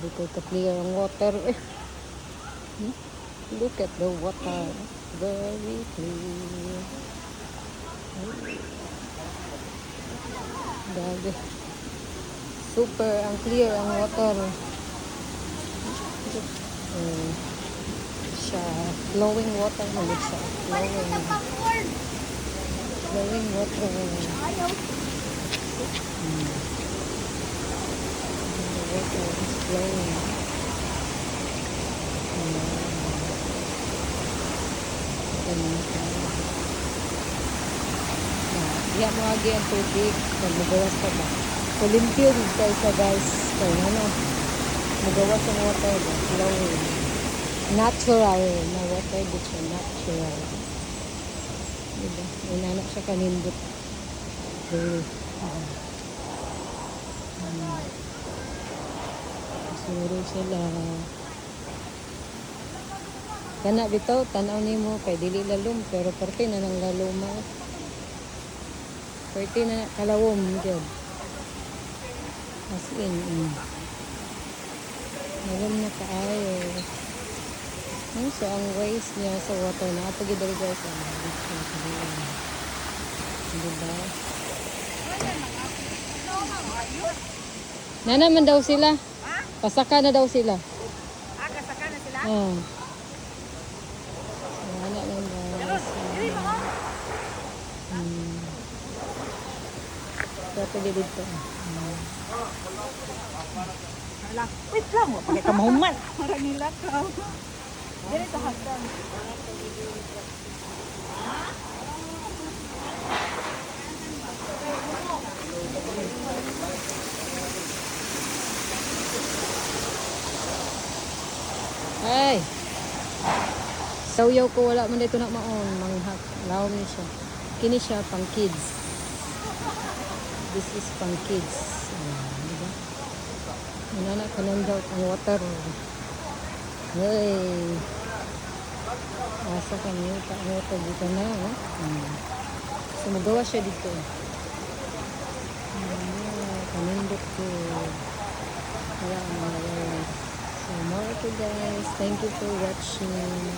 Dito ka-clear ang water. Hmm? Look at the water. Very clear. Grabe. Super ang clear ang water. Siya. Flowing water na siya. Flowing water. The water is flowing. Iya mo agi ang tubig. Magawas pa ba? Olimpio guys sa guys. Kaya ano. Magawas ang water. Flowing. Natural na water dito. Natural. Diba? Inanak siya kanindot. Siguro sila. Kana bitaw, tanaw nimo kay dili lalom pero parte na nang laloma. Parte na kalawom gyud. As in. Lalom na kaayo. So ang ways niya sa water na ato gid diri guys. Diba? Nana man daw sila. Pasaka na daw sila. Kasaka na sila? Oo. Wala lang guys. Dato dito. Wait lang, pagka kamahuman. Marang nilakaw. Dili sa hagdan. Ay! Sayaw ko wala man dito na maon. Manghak. Lawom ni siya. Kini siya pang kids. This is pang kids. Diba? Manana ka lang daw ang water. Hey! Asa kami ka ang water dito na. So magawa siya dito. Kanindot ko. Wala ang mga. So more to guys. Thank you for watching.